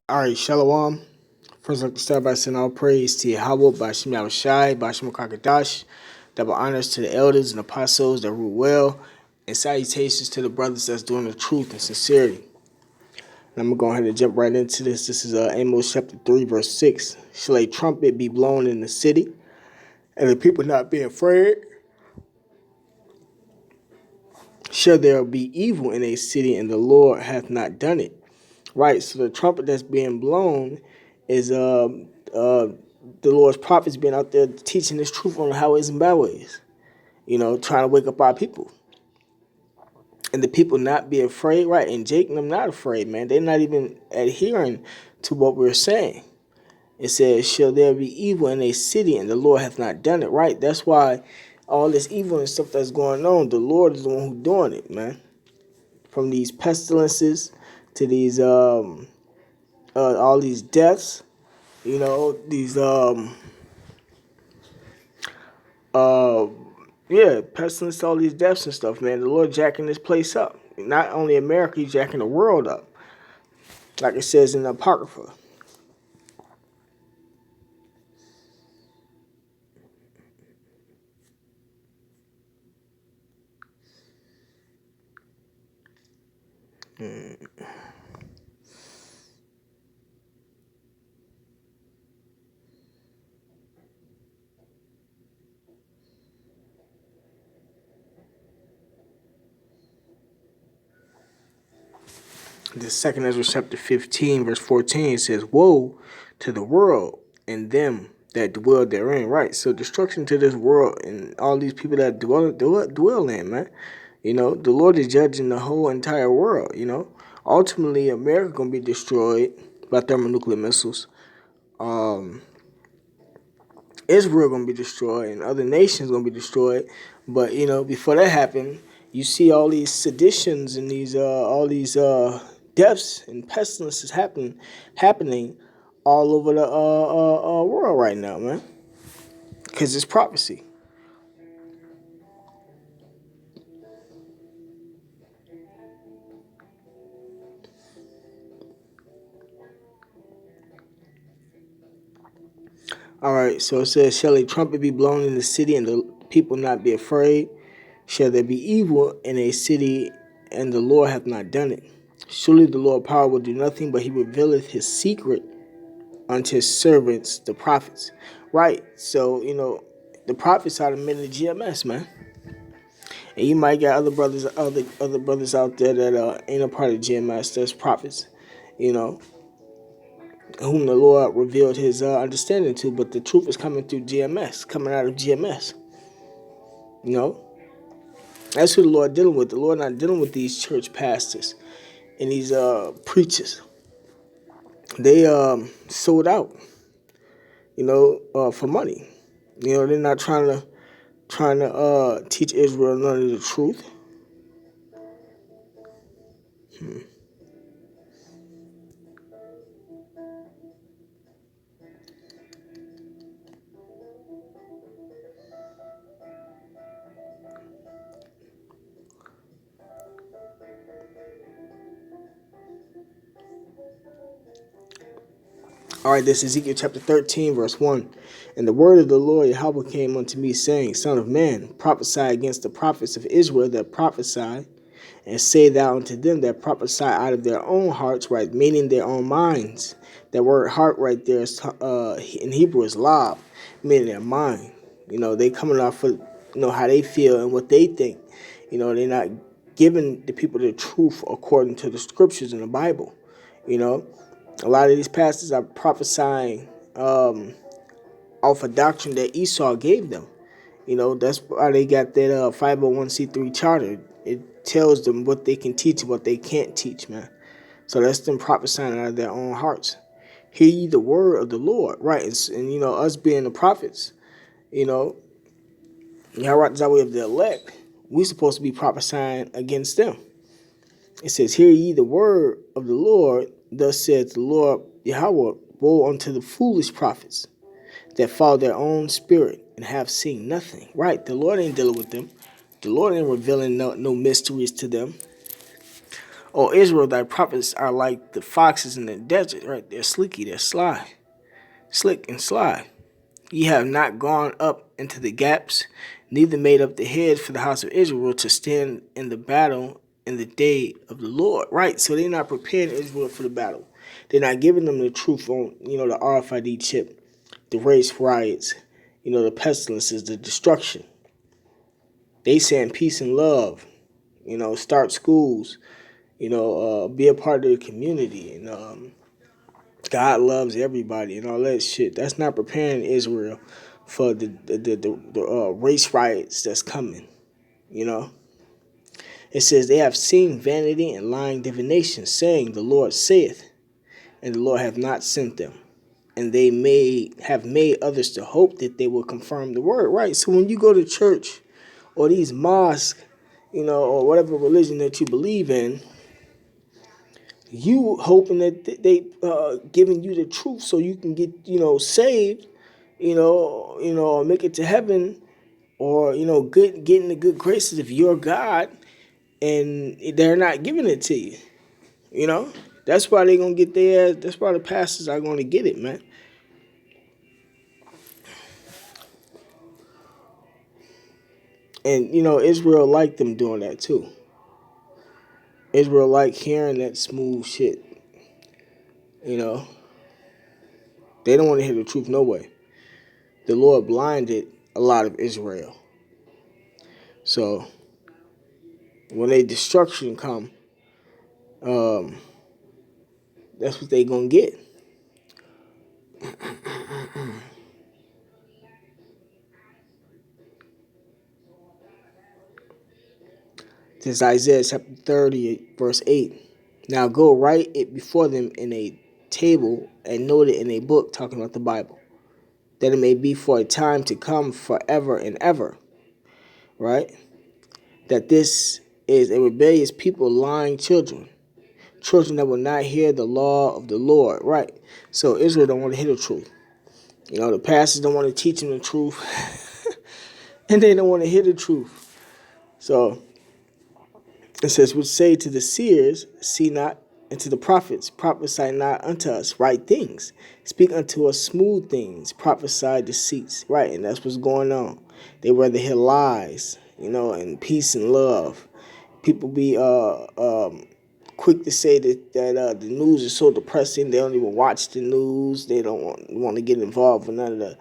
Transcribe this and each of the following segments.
All right, Shalom. First, I'd like to start by saying all praise to Yahweh, Bashim Yahushai, Bashim Kakadash, double honors to the elders and apostles that rule well, and salutations to the brothers that's doing the truth and sincerity. And I'm going to go ahead and jump right into this. This is Amos chapter 3, verse 6. Shall a trumpet be blown in the city, and the people not be afraid? Shall there be evil in a city, and the Lord hath not done it? Right, so the trumpet that's being blown is the Lord's prophets being out there teaching this truth on the highways and byways, trying to wake up our people. And the people not be afraid, right? And Jake and them not afraid, man. They're not even adhering to what we're saying. It says, shall there be evil in a city and the Lord hath not done it, right? That's why all this evil and stuff that's going on, the Lord is the one who's doing it, man. From these pestilences to these all these deaths, these uh pestilence, all these deaths and stuff, man. The Lord jacking this place up. Not only America, he's jacking the world up. Like it says in the Apocrypha. The second Ezra chapter 15, verse 14 says, woe to the world and them that dwell therein. Right. So destruction to this world and all these people that dwell in, man. The Lord is judging the whole entire world, Ultimately, America gonna be destroyed by thermonuclear missiles. Israel gonna be destroyed and other nations gonna be destroyed. But before that happened, you see all these seditions and these all these deaths and pestilences happening all over the world right now, man. Because it's prophecy. All right, so it says, shall a trumpet be blown in the city and the people not be afraid? Shall there be evil in a city and the Lord hath not done it? Surely the Lord power will do nothing, but he revealeth his secret unto his servants, the prophets. Right, so, the prophets are the men of GMS, man. And you might get other brothers out there that ain't a part of GMS, that's prophets, you know, whom the Lord revealed his understanding to, but the truth is coming through GMS, coming out of GMS. That's who the Lord dealing with. The Lord not dealing with these church pastors and these preachers. They sold out, for money. They're not trying to teach Israel none of the truth. All right, this is Ezekiel chapter 13, verse 1. And the word of the Lord Yahweh came unto me, saying, Son of man, prophesy against the prophets of Israel that prophesy, and say thou unto them that prophesy out of their own hearts, right, meaning their own minds. That word heart right there is, in Hebrew is lab, meaning their mind. They coming off of, how they feel and what they think. They're not giving the people the truth according to the scriptures in the Bible. A lot of these pastors are prophesying off a doctrine that Esau gave them. That's why they got that 501c3 charter. It tells them what they can teach and what they can't teach, man. So that's them prophesying out of their own hearts. Hear ye the word of the Lord, right? And us being the prophets, Yahweh of the elect, we supposed to be prophesying against them. It says, hear ye the word of the Lord, thus saith the Lord Yahweh, woe unto the foolish prophets that follow their own spirit and have seen nothing. Right, the Lord ain't dealing with them. The Lord ain't revealing no mysteries to them. O Israel, thy prophets are like the foxes in the desert, right? They're slicky, they're sly, slick and sly. Ye have not gone up into the gaps, neither made up the heads for the house of Israel to stand in the battle in the day of the Lord. Right, so they're not preparing Israel for the battle. They're not giving them the truth on, the RFID chip, the race riots, the pestilences, the destruction. They saying peace and love, start schools, be a part of the community, and God loves everybody and all that shit. That's not preparing Israel for the race riots that's coming. It says they have seen vanity and lying divination, saying, "The Lord saith," and the Lord hath not sent them. And they may have made others to hope that they will confirm the word. Right. So when you go to church or these mosques, or whatever religion that you believe in, you hoping that they giving you the truth so you can get saved, or make it to heaven, or getting the good graces of your God, and they're not giving it to you. That's why they're gonna get their ass. That's why the pastors are gonna get it, man. And Israel liked them doing that too. Israel like hearing that smooth shit. They don't want to hear the truth no way. The Lord blinded a lot of Israel. So when they destruction come, um, that's what they gonna get. This is Isaiah chapter 30, verse 8. Now go write it before them in a table and note it in a book, talking about the Bible, that it may be for a time to come, forever and ever. Right? That this is a rebellious people, lying children that will not hear the law of the Lord. Right? So Israel don't want to hear the truth. The pastors don't want to teach them the truth. And they don't want to hear the truth. So it says, which say to the seers, see not, and to the prophets, prophesy not unto us right things. Speak unto us smooth things, prophesy deceits. Right, and that's what's going on. They rather hear lies, and peace and love. People be quick to say that the news is so depressing. They don't even watch the news. They don't want to get involved with none of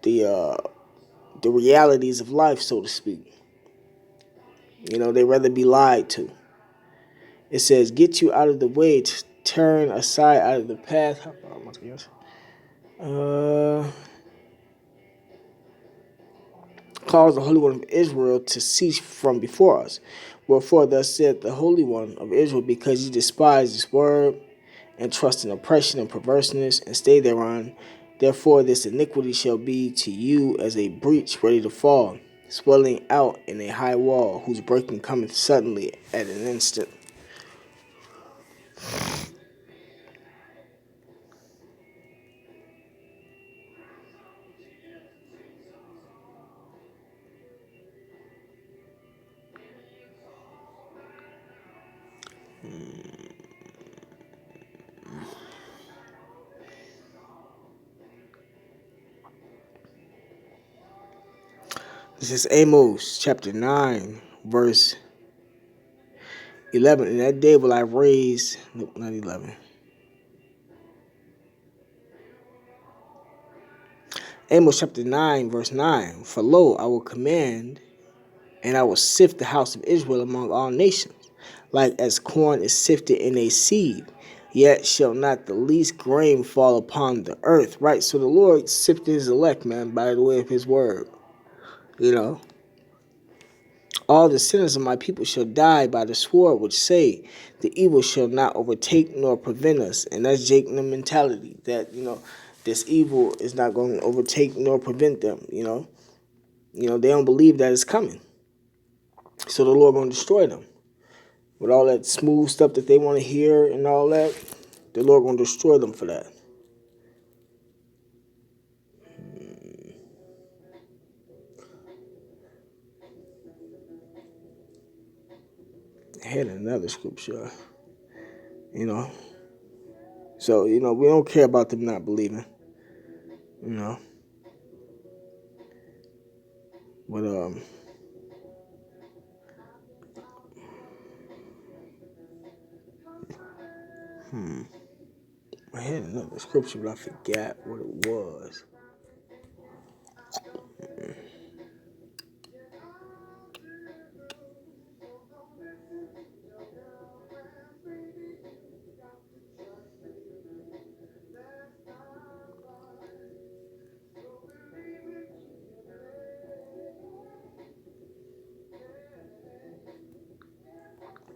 the realities of life, so to speak. They rather be lied to. It says, get you out of the way, to turn aside out of the path. Cause the Holy One of Israel to cease from before us. Wherefore thus said the Holy One of Israel, because ye despise this word, and trust in oppression and perverseness, and stay thereon, therefore this iniquity shall be to you as a breach ready to fall, swelling out in a high wall, whose breaking cometh suddenly at an instant. This is Amos chapter 9, verse 11. In that day will I raise, nope, not 11. Amos chapter 9, verse 9. For lo, I will command, and I will sift the house of Israel among all nations, like as corn is sifted in a sieve. Yet shall not the least grain fall upon the earth. Right? So the Lord sifted his elect, man, by the way of his word. All the sinners of my people shall die by the sword, which say, the evil shall not overtake nor prevent us. And that's Jacob mentality, that, this evil is not going to overtake nor prevent them, they don't believe that it's coming. So the Lord going to destroy them. With all that smooth stuff that they want to hear and all that, the Lord going to destroy them for that. had another scripture, you know. So, we don't care about them not believing, you know. But, I had another scripture, but I forgot what it was.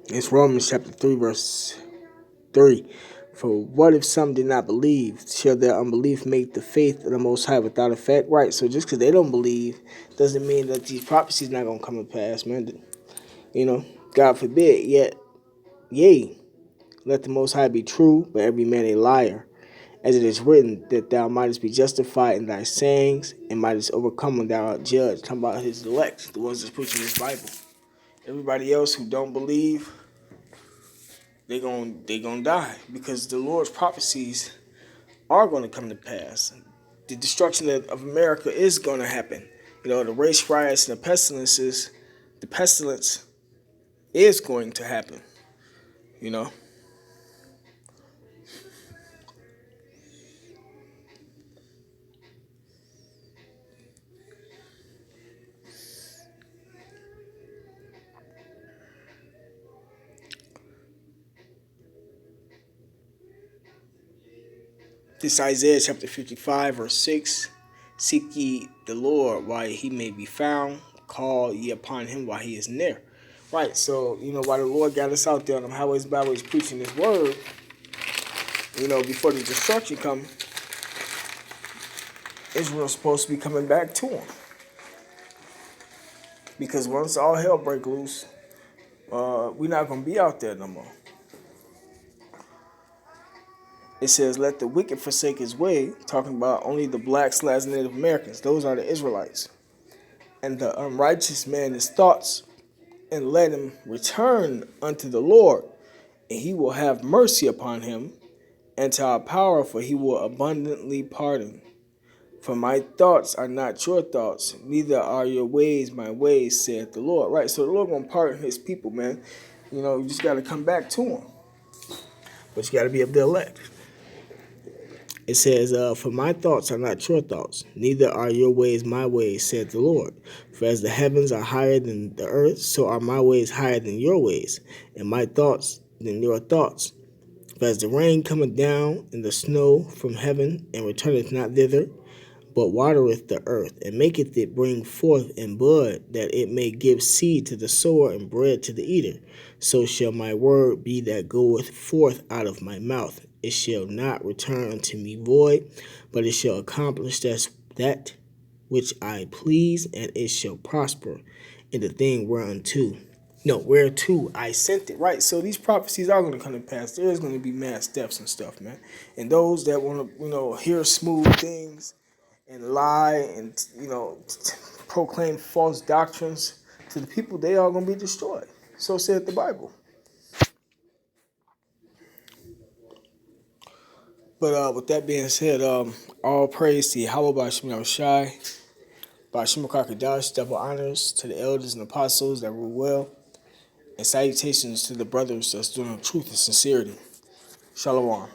It's Romans chapter 3, verse 3. For what if some did not believe? Shall their unbelief make the faith of the Most High without effect? Right, so just because they don't believe doesn't mean that these prophecies not going to come to pass, man. God forbid. Yet, yea, let the Most High be true, but every man a liar. As it is written, that thou mightest be justified in thy sayings, and mightest overcome when thou art judged. Talking about his elect, the ones that's preaching his Bible. Everybody else who don't believe, they gonna die, because the Lord's prophecies are going to come to pass. The destruction of America is going to happen. The race riots and the pestilence is going to happen. This Isaiah chapter 55, verse 6. Seek ye the Lord while he may be found. Call ye upon him while he is near. Right, so, while the Lord got us out there on them highways and byways preaching his word, before the destruction comes, Israel's supposed to be coming back to him. Because once all hell break loose, we're not going to be out there no more. It says, let the wicked forsake his way, talking about only the blacks/Native Americans. Those are the Israelites. And the unrighteous man his thoughts, and let him return unto the Lord, and he will have mercy upon him, and to our power, for he will abundantly pardon. For my thoughts are not your thoughts, neither are your ways my ways, saith the Lord. Right, so the Lord gonna pardon his people, man. You just gotta come back to him. But you gotta be of the elect. It says, for my thoughts are not your thoughts, neither are your ways my ways, said the Lord. For as the heavens are higher than the earth, so are my ways higher than your ways, and my thoughts than your thoughts. For as the rain cometh down, and the snow from heaven, and returneth not thither, but watereth the earth, and maketh it bring forth and bud, that it may give seed to the sower and bread to the eater. So shall my word be that goeth forth out of my mouth. It shall not return unto me void, but it shall accomplish that which I please, and it shall prosper in the thing whereto I sent it. Right, so these prophecies are going to come to pass. There is going to be mass deaths and stuff, man. And those that want to, hear smooth things and lie and, proclaim false doctrines to the people, they are going to be destroyed. So said the Bible. But with that being said, all praise to Yahweh Bashim Yahushai, Bashim Kakadash, double honors to the elders and apostles that rule well, and salutations to the brothers that's doing truth and sincerity. Shalom.